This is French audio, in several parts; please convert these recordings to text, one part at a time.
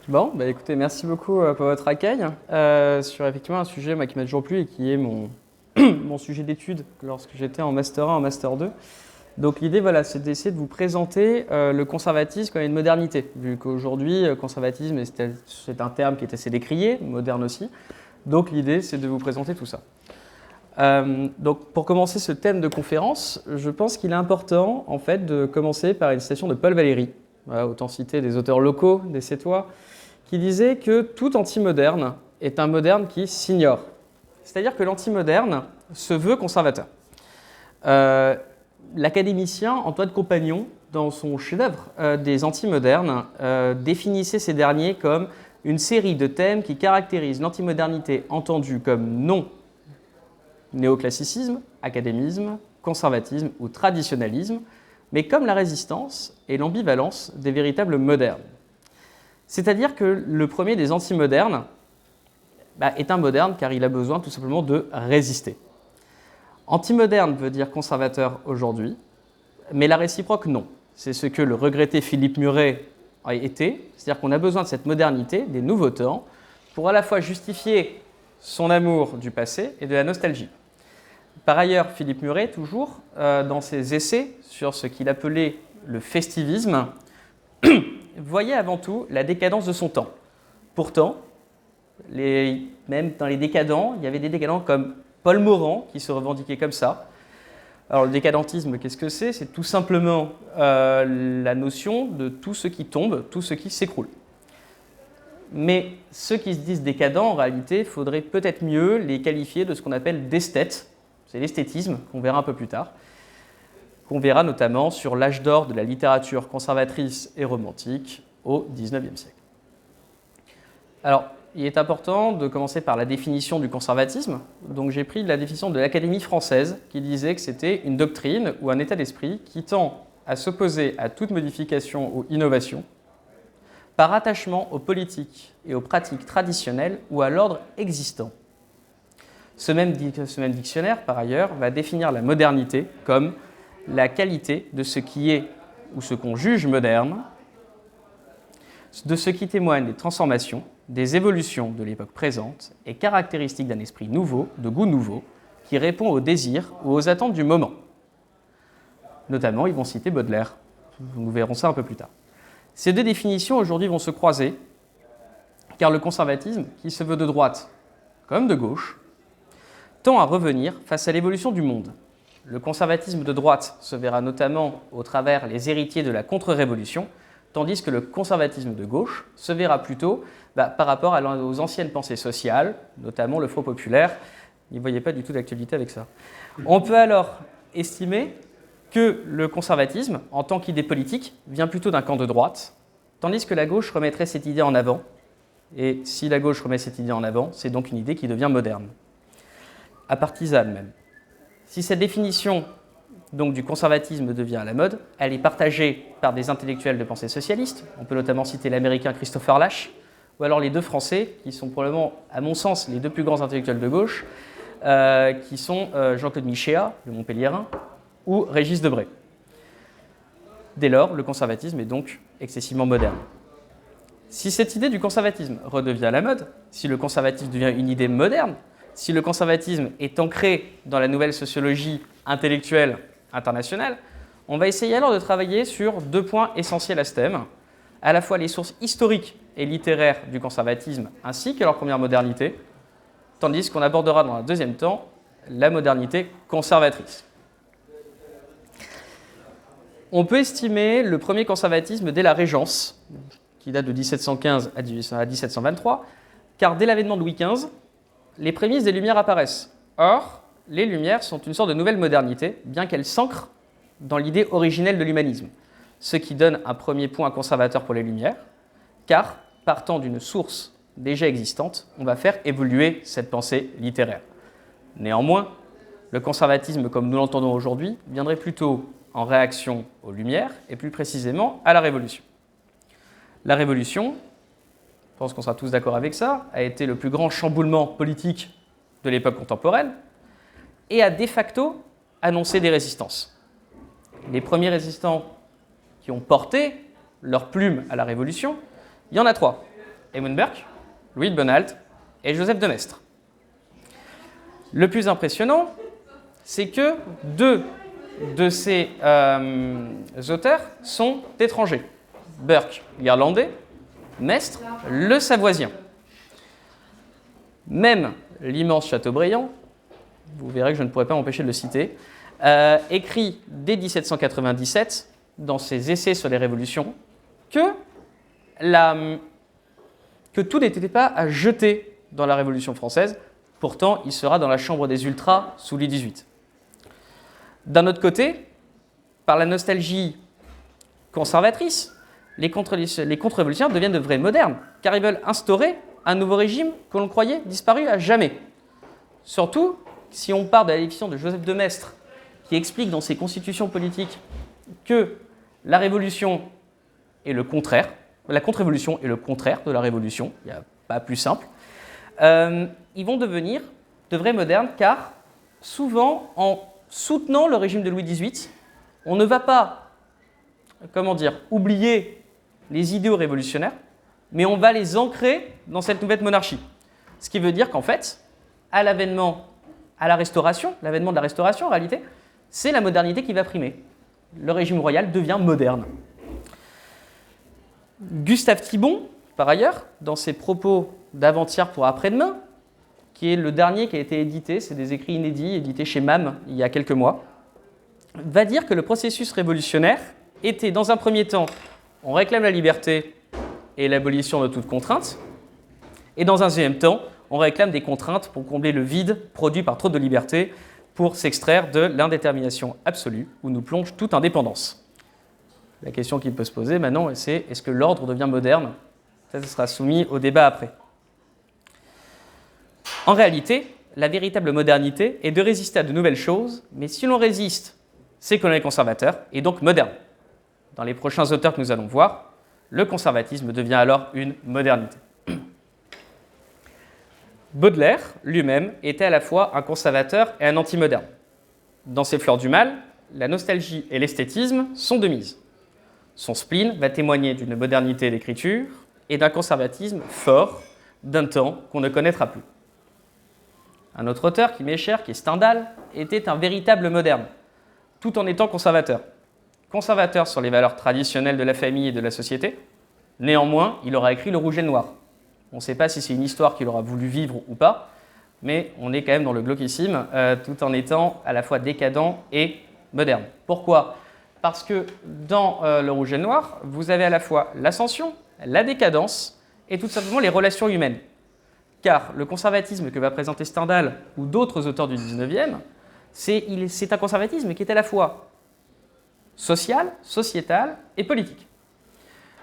Bon, bah écoutez, merci beaucoup pour votre accueil sur effectivement un sujet qui m'a toujours plu et qui est mon, mon sujet d'étude lorsque j'étais en Master 1, en Master 2. Donc l'idée, voilà, c'est d'essayer de vous présenter le conservatisme comme une modernité, vu qu'aujourd'hui, conservatisme, c'est un terme qui est assez décrié, moderne aussi. Donc l'idée, c'est de vous présenter tout ça. Donc pour commencer ce thème de conférence, je pense qu'il est important en fait de commencer par une citation de Paul Valéry, voilà, autant citer des auteurs locaux, des Sétois, qui disait que tout anti-moderne est un moderne qui s'ignore. C'est-à-dire que l'anti-moderne se veut conservateur. L'académicien Antoine Compagnon, dans son chef-d'œuvre des anti-modernes, définissait ces derniers comme une série de thèmes qui caractérisent l'antimodernité entendue comme non néoclassicisme, académisme, conservatisme ou traditionnalisme, mais comme la résistance et l'ambivalence des véritables modernes. C'est-à-dire que le premier des antimodernes est un moderne car il a besoin tout simplement de résister. Antimoderne veut dire conservateur aujourd'hui, mais la réciproque non. C'est ce que le regretté Philippe Muret a été, c'est-à-dire qu'on a besoin de cette modernité, des nouveaux temps, pour à la fois justifier son amour du passé et de la nostalgie. Par ailleurs, Philippe Muret, toujours, dans ses essais sur ce qu'il appelait le festivisme, voyait avant tout la décadence de son temps. Pourtant, même dans les décadents, il y avait des décadents comme Paul Morand qui se revendiquait comme ça. Alors le décadentisme, qu'est-ce que c'est ? C'est tout simplement la notion de tout ce qui tombe, tout ce qui s'écroule. Mais ceux qui se disent décadents, en réalité, il faudrait peut-être mieux les qualifier de ce qu'on appelle d'esthètes. C'est l'esthétisme, qu'on verra un peu plus tard, qu'on verra notamment sur l'âge d'or de la littérature conservatrice et romantique au XIXe siècle. Alors, il est important de commencer par la définition du conservatisme. Donc j'ai pris la définition de l'Académie française qui disait que c'était une doctrine ou un état d'esprit qui tend à s'opposer à toute modification ou innovation par attachement aux politiques et aux pratiques traditionnelles ou à l'ordre existant. Ce même dictionnaire, par ailleurs, va définir la modernité comme la qualité de ce qui est ou ce qu'on juge moderne, de ce qui témoigne des transformations, des évolutions de l'époque présente et caractéristique d'un esprit nouveau, de goût nouveau, qui répond aux désirs ou aux attentes du moment. Notamment, ils vont citer Baudelaire. Nous verrons ça un peu plus tard. Ces deux définitions aujourd'hui vont se croiser, car le conservatisme, qui se veut de droite comme de gauche, tend à revenir face à l'évolution du monde. Le conservatisme de droite se verra notamment au travers les héritiers de la contre-révolution, tandis que le conservatisme de gauche se verra plutôt par rapport aux anciennes pensées sociales, notamment le Front populaire. Il ne voyait pas du tout d'actualité avec ça. On peut alors estimer que le conservatisme, en tant qu'idée politique, vient plutôt d'un camp de droite, tandis que la gauche remettrait cette idée en avant. Et si la gauche remet cette idée en avant, c'est donc une idée qui devient moderne, apartisane même. Si cette définition donc, du conservatisme devient à la mode, elle est partagée par des intellectuels de pensée socialiste. On peut notamment citer l'américain Christopher Lasch, ou alors les deux Français, qui sont probablement, à mon sens, les deux plus grands intellectuels de gauche, qui sont Jean-Claude Michéa, le Montpelliérain, ou Régis Debray. Dès lors, le conservatisme est donc excessivement moderne. Si cette idée du conservatisme redevient à la mode, si le conservatisme devient une idée moderne, si le conservatisme est ancré dans la nouvelle sociologie intellectuelle internationale, on va essayer alors de travailler sur deux points essentiels à ce thème, à la fois les sources historiques et littéraires du conservatisme ainsi que leur première modernité, tandis qu'on abordera dans un deuxième temps la modernité conservatrice. On peut estimer le premier conservatisme dès la Régence, qui date de 1715 à 1723, car dès l'avènement de Louis XV, les prémices des Lumières apparaissent. Or, les Lumières sont une sorte de nouvelle modernité, bien qu'elles s'ancrent dans l'idée originelle de l'humanisme, ce qui donne un premier point conservateur pour les Lumières, car, partant d'une source déjà existante, on va faire évoluer cette pensée littéraire. Néanmoins, le conservatisme, comme nous l'entendons aujourd'hui, viendrait plutôt en réaction aux Lumières, et plus précisément à la Révolution. La Révolution, je pense qu'on sera tous d'accord avec ça, a été le plus grand chamboulement politique de l'époque contemporaine et a de facto annoncé des résistances. Les premiers résistants qui ont porté leur plume à la Révolution, il y en a trois. Edmund Burke, Louis de Bonald et Joseph de Maistre. Le plus impressionnant, c'est que deux de ces auteurs sont étrangers. Burke, l'Irlandais, Maistre, le Savoisien. Même l'immense Chateaubriand, vous verrez que je ne pourrais pas m'empêcher de le citer, écrit dès 1797, dans ses essais sur les révolutions, que tout n'était pas à jeter dans la Révolution française. Pourtant, il sera dans la chambre des ultras sous Louis XVIII. D'un autre côté, par la nostalgie conservatrice, les contre-révolutionnaires deviennent de vrais modernes, car ils veulent instaurer un nouveau régime que l'on croyait disparu à jamais. Surtout, si on part de la définition de Joseph de Maistre, qui explique dans ses constitutions politiques que la révolution est le contraire, la contre-révolution est le contraire de la révolution, il n'y a pas plus simple, ils vont devenir de vrais modernes, car souvent, en soutenant le régime de Louis XVIII, on ne va pas, oublier les idéaux révolutionnaires, mais on va les ancrer dans cette nouvelle monarchie. Ce qui veut dire qu'en fait, à l'avènement de la Restauration, en réalité, c'est la modernité qui va primer. Le régime royal devient moderne. Gustave Thibon, par ailleurs, dans ses propos d'avant-hier pour après-demain, qui est le dernier qui a été édité, c'est des écrits inédits édités chez MAM il y a quelques mois, va dire que le processus révolutionnaire était, dans un premier temps, on réclame la liberté et l'abolition de toute contrainte, et dans un deuxième temps, on réclame des contraintes pour combler le vide produit par trop de liberté, pour s'extraire de l'indétermination absolue où nous plonge toute indépendance. La question qui peut se poser maintenant, c'est est-ce que l'ordre devient moderne? Ça sera soumis au débat après. En réalité, la véritable modernité est de résister à de nouvelles choses, mais si l'on résiste, c'est que l'on est conservateur et donc moderne. Dans les prochains auteurs que nous allons voir, le conservatisme devient alors une modernité. Baudelaire, lui-même, était à la fois un conservateur et un anti-moderne. Dans ses Fleurs du mal, la nostalgie et l'esthétisme sont de mise. Son spleen va témoigner d'une modernité d'écriture et d'un conservatisme fort d'un temps qu'on ne connaîtra plus. Un autre auteur qui m'est cher, qui est Stendhal, était un véritable moderne, tout en étant conservateur. Conservateur sur les valeurs traditionnelles de la famille et de la société. Néanmoins, il aura écrit Le Rouge et le Noir. On ne sait pas si c'est une histoire qu'il aura voulu vivre ou pas, mais on est quand même dans le glauquissime, tout en étant à la fois décadent et moderne. Pourquoi ? Parce que dans Le Rouge et le Noir, vous avez à la fois l'ascension, la décadence et tout simplement les relations humaines. Car le conservatisme que va présenter Stendhal ou d'autres auteurs du XIXe, c'est un conservatisme qui est à la fois social, sociétal et politique.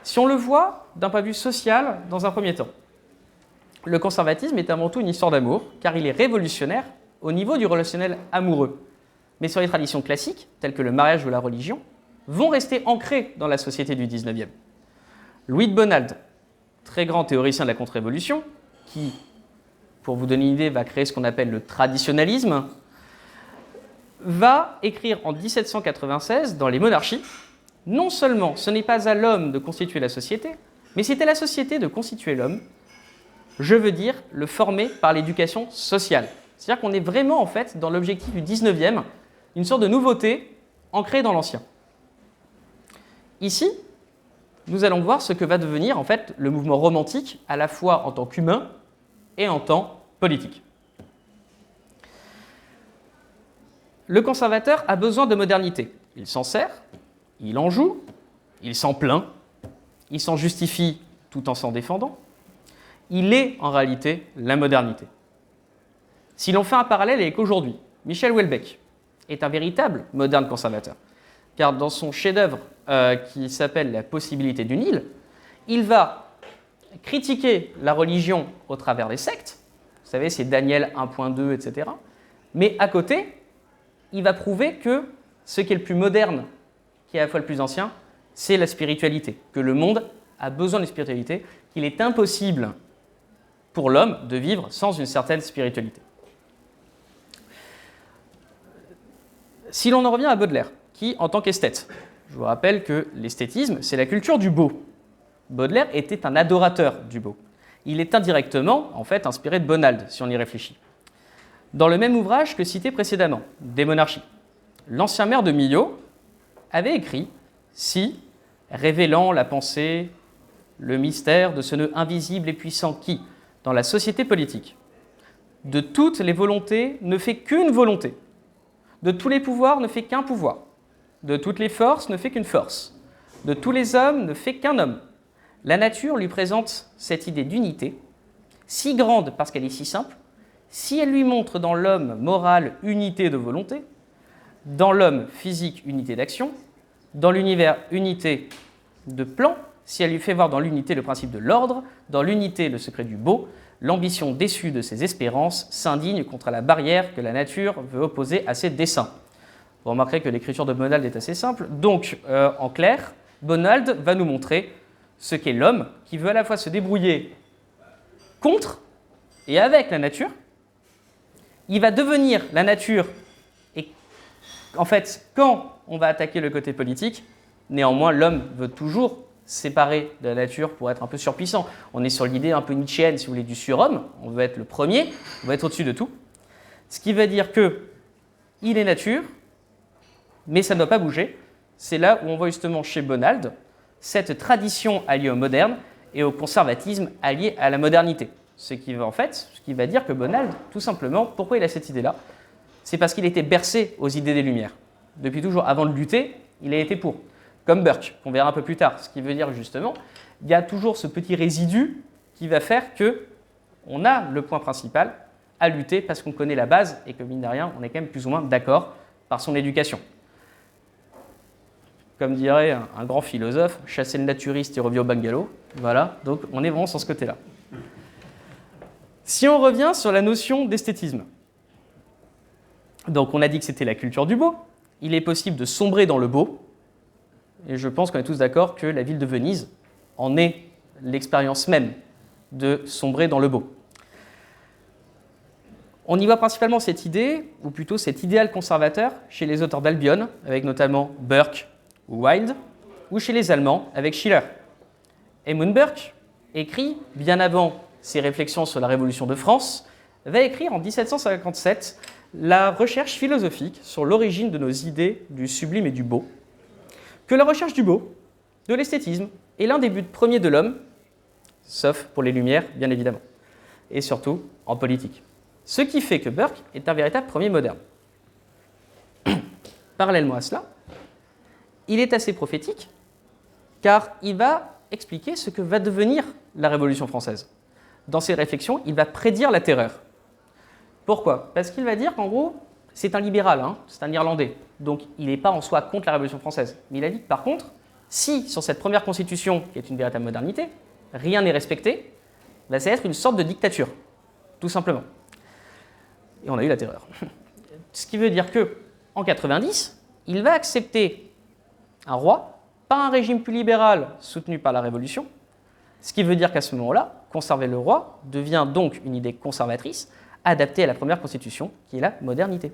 Si on le voit d'un point de vue social dans un premier temps, le conservatisme est avant tout une histoire d'amour, car il est révolutionnaire au niveau du relationnel amoureux. Mais sur les traditions classiques, telles que le mariage ou la religion, vont rester ancrées dans la société du XIXe. Louis de Bonald, très grand théoricien de la contre-révolution, qui, pour vous donner une idée, va créer ce qu'on appelle le traditionnalisme, va écrire en 1796 dans Les Monarchies, non seulement ce n'est pas à l'homme de constituer la société, mais c'est à la société de constituer l'homme, je veux dire le former par l'éducation sociale. C'est-à-dire qu'on est vraiment en fait dans l'objectif du 19e, une sorte de nouveauté ancrée dans l'ancien. Ici, nous allons voir ce que va devenir en fait le mouvement romantique, à la fois en tant qu'humain et en tant politique. Le conservateur a besoin de modernité. Il s'en sert, il en joue, il s'en plaint, il s'en justifie tout en s'en défendant. Il est en réalité la modernité. Si l'on fait un parallèle avec aujourd'hui, Michel Houellebecq est un véritable moderne conservateur, car dans son chef-d'œuvre qui s'appelle La possibilité d'une île, il va critiquer la religion au travers des sectes, vous savez, c'est Daniel 1.2, etc. Mais à côté, il va prouver que ce qui est le plus moderne, qui est à la fois le plus ancien, c'est la spiritualité, que le monde a besoin de spiritualité, qu'il est impossible pour l'homme de vivre sans une certaine spiritualité. Si l'on en revient à Baudelaire, qui, en tant qu'esthète, je vous rappelle que l'esthétisme, c'est la culture du beau. Baudelaire était un adorateur du beau. il est indirectement, en fait, inspiré de Bonald, si on y réfléchit. Dans le même ouvrage que cité précédemment, Des monarchies, l'ancien maire de Millau avait écrit « Si, révélant la pensée, le mystère de ce nœud invisible et puissant qui, dans la société politique, de toutes les volontés ne fait qu'une volonté, de tous les pouvoirs ne fait qu'un pouvoir, de toutes les forces ne fait qu'une force, de tous les hommes ne fait qu'un homme. La nature lui présente cette idée d'unité, si grande parce qu'elle est si simple, si elle lui montre dans l'homme moral unité de volonté, dans l'homme physique unité d'action, dans l'univers unité de plan, si elle lui fait voir dans l'unité le principe de l'ordre, dans l'unité le secret du beau, l'ambition déçue de ses espérances s'indigne contre la barrière que la nature veut opposer à ses desseins. Vous remarquerez que l'écriture de Bonald est assez simple. Donc, en clair, Bonald va nous montrer ce qu'est l'homme qui veut à la fois se débrouiller contre et avec la nature. Il va devenir la nature et en fait, quand on va attaquer le côté politique, néanmoins, l'homme veut toujours séparer de la nature pour être un peu surpuissant. On est sur l'idée un peu nietzschéenne, si vous voulez, du surhomme. On veut être le premier, on veut être au-dessus de tout. Ce qui veut dire qu'il est nature, mais ça ne doit pas bouger. C'est là où on voit justement chez Bonald cette tradition alliée au moderne et au conservatisme allié à la modernité. Ce qui va dire que Bonald, tout simplement, pourquoi il a cette idée-là? C'est parce qu'il était bercé aux idées des Lumières. Depuis toujours, avant de lutter, il a été pour. Comme Burke, qu'on verra un peu plus tard. Ce qui veut dire justement, il y a toujours ce petit résidu qui va faire qu'on a le point principal à lutter parce qu'on connaît la base et que, mine de rien, on est quand même plus ou moins d'accord par son éducation. Comme dirait un grand philosophe, chasser le naturiste et revient au bungalow. Voilà, donc on est vraiment sur ce côté-là. Si on revient sur la notion d'esthétisme, donc on a dit que c'était la culture du beau, il est possible de sombrer dans le beau, et je pense qu'on est tous d'accord que la ville de Venise en est l'expérience même de sombrer dans le beau. On y voit principalement cette idée, ou plutôt cet idéal conservateur, chez les auteurs d'Albion, avec notamment Burke ou Wilde, ou chez les Allemands, avec Schiller. Edmund Burke écrit, bien avant ses réflexions sur la Révolution de France, va écrire en 1757 la recherche philosophique sur l'origine de nos idées du sublime et du beau, que la recherche du beau, de l'esthétisme, est l'un des buts premiers de l'homme, sauf pour les Lumières, bien évidemment, et surtout en politique. Ce qui fait que Burke est un véritable premier moderne. Parallèlement à cela, il est assez prophétique, car il va expliquer ce que va devenir la Révolution française. Dans ses réflexions, il va prédire la terreur. Pourquoi? Parce qu'il va dire qu'en gros, c'est un libéral, c'est un Irlandais, donc il n'est pas en soi contre la Révolution française. Mais il a dit que par contre, si sur cette première constitution, qui est une véritable modernité, rien n'est respecté, ça va être une sorte de dictature, tout simplement. Et on a eu la terreur. Ce qui veut dire qu'en 90, il va accepter un roi, pas un régime plus libéral soutenu par la Révolution, ce qui veut dire qu'à ce moment-là, conserver le roi devient donc une idée conservatrice, adaptée à la première constitution, qui est la modernité.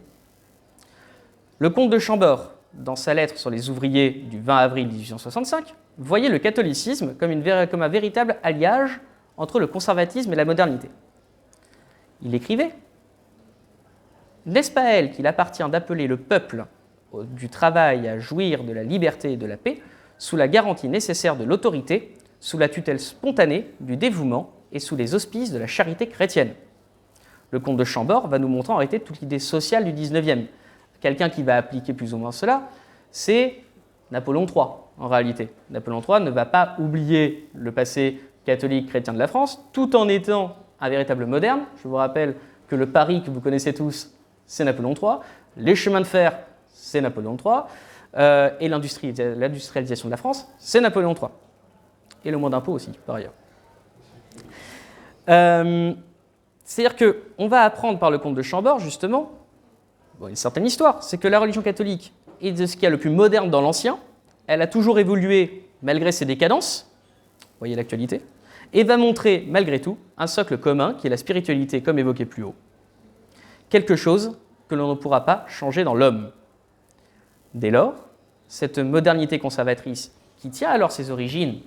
Le comte de Chambord, dans sa lettre sur les ouvriers du 20 avril 1865, voyait le catholicisme comme un véritable alliage entre le conservatisme et la modernité. Il écrivait « N'est-ce pas à elle qu'il appartient d'appeler le peuple du travail à jouir de la liberté et de la paix, sous la garantie nécessaire de l'autorité, sous la tutelle spontanée du dévouement et sous les auspices de la charité chrétienne ». Le comte de Chambord va nous montrer en réalité toute l'idée sociale du 19e. Quelqu'un qui va appliquer plus ou moins cela, c'est Napoléon III, en réalité. Napoléon III ne va pas oublier le passé catholique chrétien de la France, tout en étant un véritable moderne. Je vous rappelle que le Paris que vous connaissez tous, c'est Napoléon III. Les chemins de fer, c'est Napoléon III. Et l'industrialisation de la France, c'est Napoléon III. Et le moins d'impôts aussi, par ailleurs. C'est-à-dire qu'on va apprendre par le comte de Chambord, justement, une certaine histoire, c'est que la religion catholique est de ce qu'il y a le plus moderne dans l'ancien, elle a toujours évolué malgré ses décadences, vous voyez l'actualité, et va montrer, malgré tout, un socle commun qui est la spiritualité, comme évoqué plus haut. Quelque chose que l'on ne pourra pas changer dans l'homme. Dès lors, cette modernité conservatrice, qui tient alors ses origines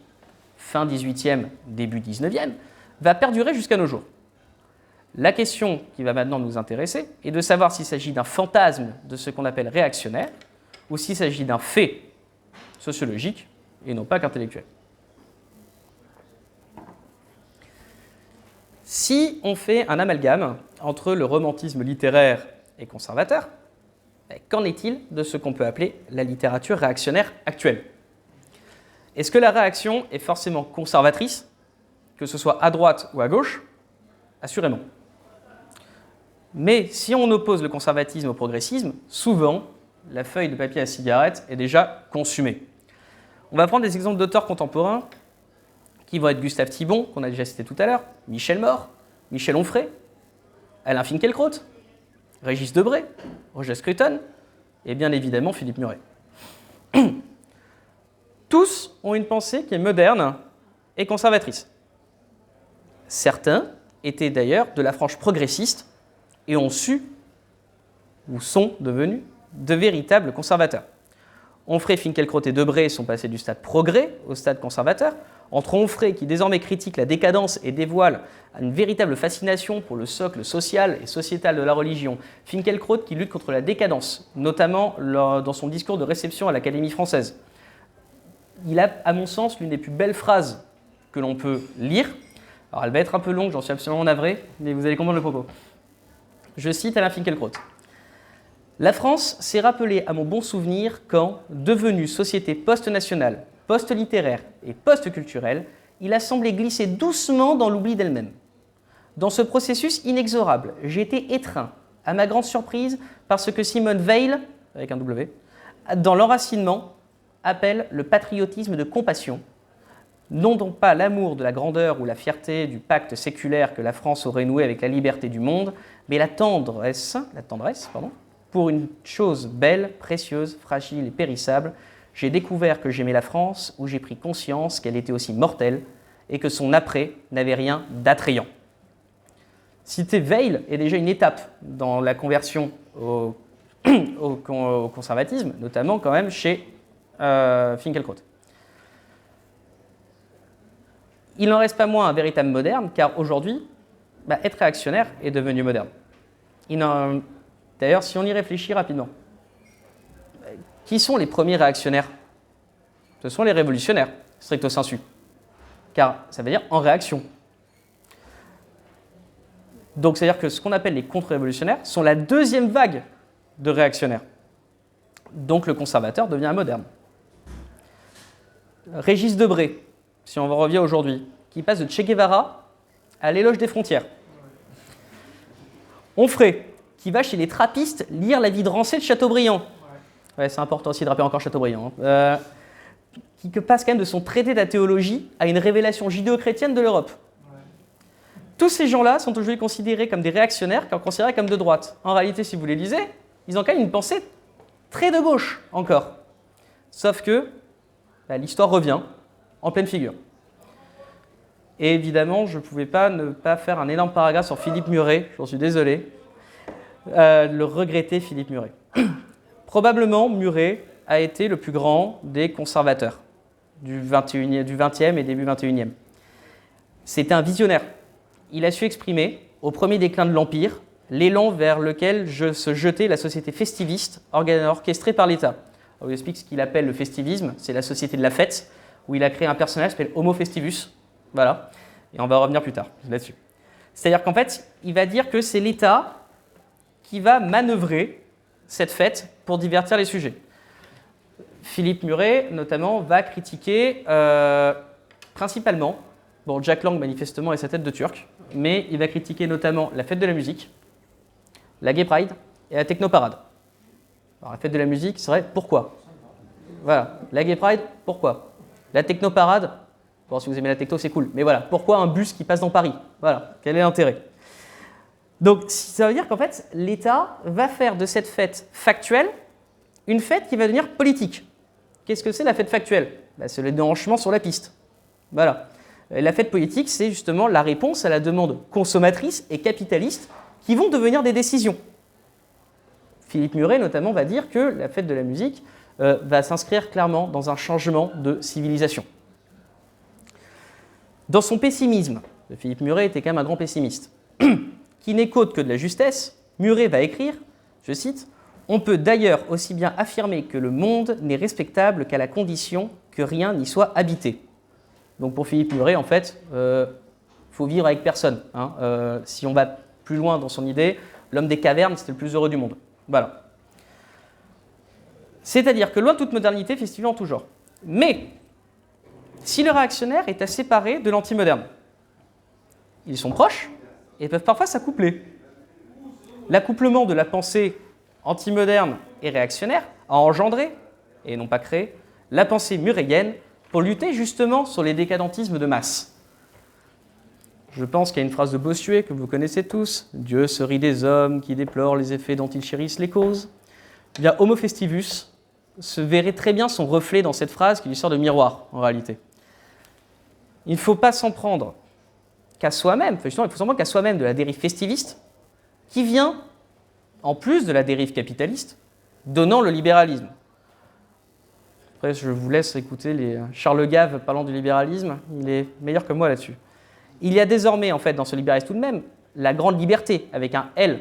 fin 18e, début 19e, va perdurer jusqu'à nos jours. La question qui va maintenant nous intéresser est de savoir s'il s'agit d'un fantasme de ce qu'on appelle réactionnaire ou s'il s'agit d'un fait sociologique et non pas qu'intellectuel. Si on fait un amalgame entre le romantisme littéraire et conservateur, qu'en est-il de ce qu'on peut appeler la littérature réactionnaire actuelle? Est-ce que la réaction est forcément conservatrice, que ce soit à droite ou à gauche? Assurément. Mais si on oppose le conservatisme au progressisme, souvent, la feuille de papier à cigarette est déjà consumée. On va prendre des exemples d'auteurs contemporains qui vont être Gustave Thibon, qu'on a déjà cité tout à l'heure, Michel More, Michel Onfray, Alain Finkielkraut, Régis Debray, Roger Scruton et bien évidemment Philippe Muret. Tous ont une pensée qui est moderne et conservatrice. Certains étaient d'ailleurs de la frange progressiste et ont su, ou sont devenus, de véritables conservateurs. Onfray, Finkielkraut et Debray sont passés du stade progrès au stade conservateur. Entre Onfray, qui désormais critique la décadence et dévoile une véritable fascination pour le socle social et sociétal de la religion, Finkielkraut qui lutte contre la décadence, notamment dans son discours de réception à l'Académie française. Il a, à mon sens, l'une des plus belles phrases que l'on peut lire. Alors, elle va être un peu longue, j'en suis absolument navré, mais vous allez comprendre le propos. Je cite Alain Finkielkraut. « La France s'est rappelée à mon bon souvenir quand, devenue société post-nationale, post-littéraire et post-culturelle, il a semblé glisser doucement dans l'oubli d'elle-même. Dans ce processus inexorable, j'ai été étreint, à ma grande surprise, par ce que Simone Weil, avec un W, dans l'enracinement, appelle le patriotisme de compassion, non donc pas l'amour de la grandeur ou la fierté du pacte séculaire que la France aurait noué avec la liberté du monde, mais la tendresse, pour une chose belle, précieuse, fragile et périssable. J'ai découvert que j'aimais la France, où j'ai pris conscience qu'elle était aussi mortelle et que son après n'avait rien d'attrayant. » Citer Weil est déjà une étape dans la conversion au conservatisme, notamment quand même chez Finkielkraut. Il n'en reste pas moins un véritable moderne, car aujourd'hui, être réactionnaire est devenu moderne. D'ailleurs, si on y réfléchit rapidement, qui sont les premiers réactionnaires? Ce sont les révolutionnaires, stricto sensu, car ça veut dire en réaction. Donc, c'est-à-dire que ce qu'on appelle les contre-révolutionnaires sont la deuxième vague de réactionnaires. Donc, le conservateur devient moderne. Régis Debray, si on revient aujourd'hui, qui passe de Che Guevara à l'éloge des frontières. Onfray, qui va chez les trappistes lire la vie de Rancé de Chateaubriand. Ouais, c'est important aussi de rappeler encore Chateaubriand. Qui passe quand même de son traité de la théologie à une révélation judéo-chrétienne de l'Europe. Tous ces gens-là sont aujourd'hui considérés comme des réactionnaires, considérés comme de droite. En réalité, si vous les lisez, ils ont quand même une pensée très de gauche encore. Sauf que l'histoire revient en pleine figure. Et évidemment, je ne pouvais pas ne pas faire un énorme paragraphe sur Philippe Muret, j'en suis désolé, le regretté Philippe Muret. Probablement, Muret a été le plus grand des conservateurs du XXe et début XXIe. C'était un visionnaire. Il a su exprimer, au premier déclin de l'Empire, l'élan vers lequel se jetait la société festiviste orchestrée par l'État. On vous explique ce qu'il appelle le festivisme, c'est la société de la fête, où il a créé un personnage qui s'appelle Homo Festivus. Voilà, et on va revenir plus tard là-dessus. C'est-à-dire qu'en fait, il va dire que c'est l'État qui va manœuvrer cette fête pour divertir les sujets. Philippe Muret, notamment, va critiquer principalement, Jack Lang manifestement est sa tête de turc, mais il va critiquer notamment la fête de la musique, la Gay Pride et la Technoparade. Alors la fête de la musique, c'est vrai, pourquoi? Voilà, la Gay Pride, pourquoi? La Technoparade, bon, si vous aimez la techno, c'est cool, mais voilà, pourquoi un bus qui passe dans Paris? Voilà, quel est l'intérêt? Donc ça veut dire qu'en fait, l'État va faire de cette fête factuelle une fête qui va devenir politique. Qu'est-ce que c'est la fête factuelle? C'est le déhanchement sur la piste. Voilà. La fête politique, c'est justement la réponse à la demande consommatrice et capitaliste qui vont devenir des décisions. Philippe Muret, notamment, va dire que la fête de la musique va s'inscrire clairement dans un changement de civilisation. Dans son pessimisme, Philippe Muret était quand même un grand pessimiste, qui n'est qu'autre que de la justesse, Muret va écrire, je cite, « On peut d'ailleurs aussi bien affirmer que le monde n'est respectable qu'à la condition que rien n'y soit habité. » Donc pour Philippe Muret, en fait, faut vivre avec personne. Hein. Si on va plus loin dans son idée, l'homme des cavernes, c'était le plus heureux du monde. Voilà. C'est-à-dire que loin de toute modernité, festival en tout genre. Mais, si le réactionnaire est à séparer de l'antimoderne, ils sont proches et peuvent parfois s'accoupler. L'accouplement de la pensée antimoderne et réactionnaire a engendré, et non pas créé, la pensée muréienne pour lutter justement sur les décadentismes de masse. Je pense qu'il y a une phrase de Bossuet que vous connaissez tous, « Dieu se rit des hommes qui déplorent les effets dont ils chérissent les causes ». Eh bien, Homo festivus se verrait très bien son reflet dans cette phrase qui lui sert de miroir, en réalité. Il ne faut pas s'en prendre qu'à soi-même, il faut s'en prendre qu'à soi-même de la dérive festiviste, qui vient, en plus de la dérive capitaliste, donnant le libéralisme. Après, je vous laisse écouter les Charles Gave parlant du libéralisme, il est meilleur que moi là-dessus. Il y a désormais, en fait, dans ce libéralisme tout de même, la grande liberté, avec un L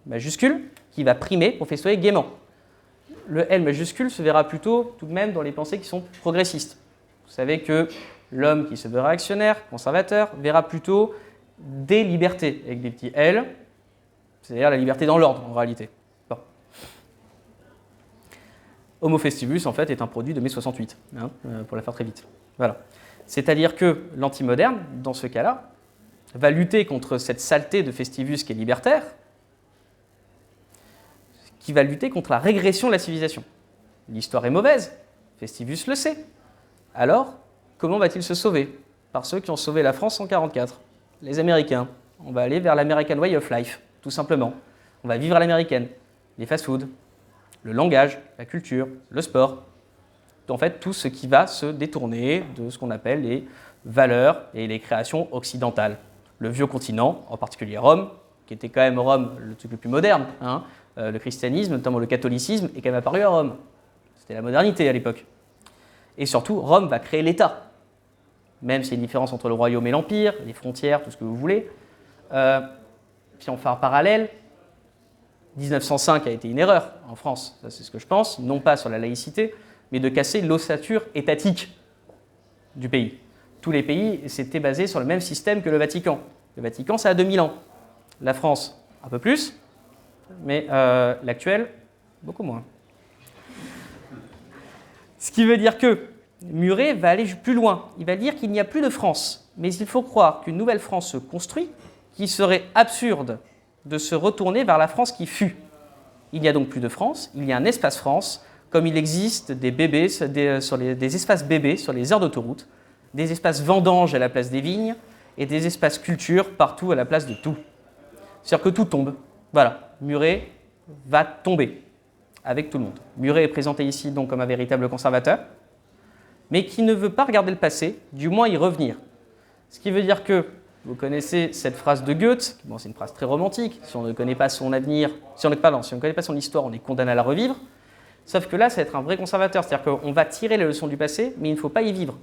majuscule, qui va primer pour festoyer gaiement. Le L majuscule se verra plutôt, tout de même, dans les pensées qui sont progressistes. Vous savez que l'homme qui se veut réactionnaire, conservateur, verra plutôt des libertés, avec des petits L, c'est-à-dire la liberté dans l'ordre, en réalité. Bon. Homo festivus, en fait, est un produit de mai 68, hein, pour la faire très vite. Voilà. C'est-à-dire que l'antimoderne, dans ce cas-là, va lutter contre cette saleté de festivus qui est libertaire, qui va lutter contre la régression de la civilisation. L'histoire est mauvaise, Festivus le sait. Alors, comment va-t-il se sauver? Par ceux qui ont sauvé la France en 1944, les Américains. On va aller vers l'American Way of Life, tout simplement. On va vivre à l'américaine, les fast-foods, le langage, la culture, le sport. En fait, tout ce qui va se détourner de ce qu'on appelle les valeurs et les créations occidentales. Le vieux continent, en particulier Rome, qui était quand même Rome le truc le plus moderne, hein, le christianisme, notamment le catholicisme, est quand même apparu à Rome. C'était la modernité à l'époque. Et surtout, Rome va créer l'État. Même s'il y a une différence entre le royaume et l'empire, les frontières, tout ce que vous voulez. Si on fait un parallèle, 1905 a été une erreur en France, ça c'est ce que je pense, non pas sur la laïcité, mais de casser l'ossature étatique du pays. Tous les pays s'étaient basés sur le même système que le Vatican. Le Vatican, ça a 2000 ans. La France, un peu plus, mais l'actuel, beaucoup moins. Ce qui veut dire que Muret va aller plus loin. Il va dire qu'il n'y a plus de France, mais il faut croire qu'une nouvelle France se construit, qu'il serait absurde de se retourner vers la France qui fut. Il n'y a donc plus de France, il y a un espace France, comme il existe des bébés, des espaces bébés sur les aires d'autoroute, des espaces vendanges à la place des vignes, et des espaces culture partout à la place de tout. C'est-à-dire que tout tombe. Voilà, Muret va tomber avec tout le monde. Muret est présenté ici donc comme un véritable conservateur, mais qui ne veut pas regarder le passé, du moins y revenir. Ce qui veut dire que, vous connaissez cette phrase de Goethe, bon, c'est une phrase très romantique, si on ne connaît pas son avenir, si on ne connaît pas son histoire, on est condamné à la revivre, sauf que là, ça va être un vrai conservateur, c'est-à-dire qu'on va tirer les leçons du passé, mais il ne faut pas y vivre.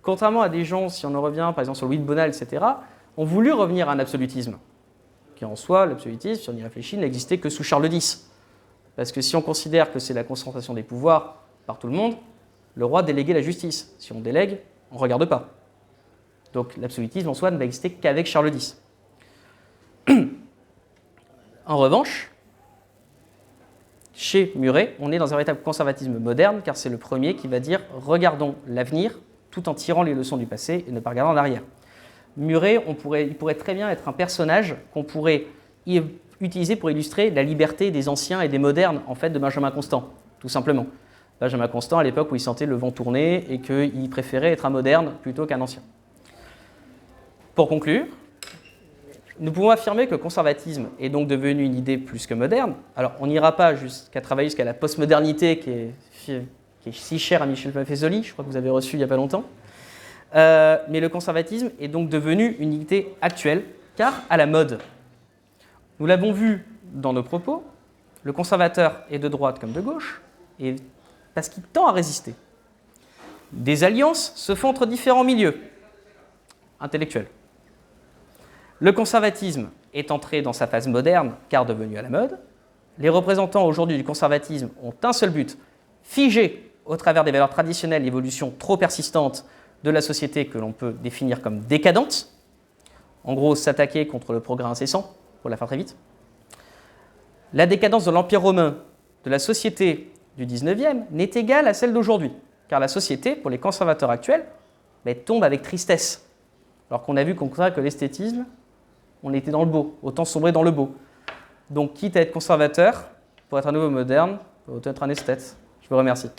Contrairement à des gens, si on en revient par exemple sur Louis de Bonald, etc., ont voulu revenir à un absolutisme, qui en soi, l'absolutisme, si on y réfléchit, n'existait que sous Charles X. Parce que si on considère que c'est la concentration des pouvoirs par tout le monde, le roi déléguait la justice. Si on délègue, on ne regarde pas. Donc l'absolutisme en soi ne va exister qu'avec Charles X. En revanche, chez Muret, on est dans un véritable conservatisme moderne, car c'est le premier qui va dire « regardons l'avenir » tout en tirant les leçons du passé et ne pas regarder en arrière. Muret, il pourrait très bien être un personnage qu'on pourrait utiliser pour illustrer la liberté des anciens et des modernes, en fait, de Benjamin Constant, tout simplement. Benjamin Constant, à l'époque où il sentait le vent tourner et qu'il préférait être un moderne plutôt qu'un ancien. Pour conclure, nous pouvons affirmer que le conservatisme est donc devenu une idée plus que moderne. Alors, on n'ira pas jusqu'à travailler jusqu'à la postmodernité qui est si chère à Michel Maffezoli, je crois que vous avez reçu il n'y a pas longtemps. Mais le conservatisme est donc devenu une idée actuelle, car à la mode. Nous l'avons vu dans nos propos, le conservateur est de droite comme de gauche, et parce qu'il tend à résister. Des alliances se font entre différents milieux intellectuels. Le conservatisme est entré dans sa phase moderne car devenu à la mode. Les représentants aujourd'hui du conservatisme ont un seul but, figer au travers des valeurs traditionnelles l'évolution trop persistante de la société que l'on peut définir comme décadente. En gros, s'attaquer contre le progrès incessant, pour la faire très vite. La décadence de l'Empire romain, de la société du 19e, n'est égale à celle d'aujourd'hui, car la société, pour les conservateurs actuels, tombe avec tristesse. Alors qu'on a vu qu'au contraire que l'esthétisme, on était dans le beau, autant sombrer dans le beau. Donc, quitte à être conservateur, pour être un nouveau moderne, autant être un esthète. Je vous remercie.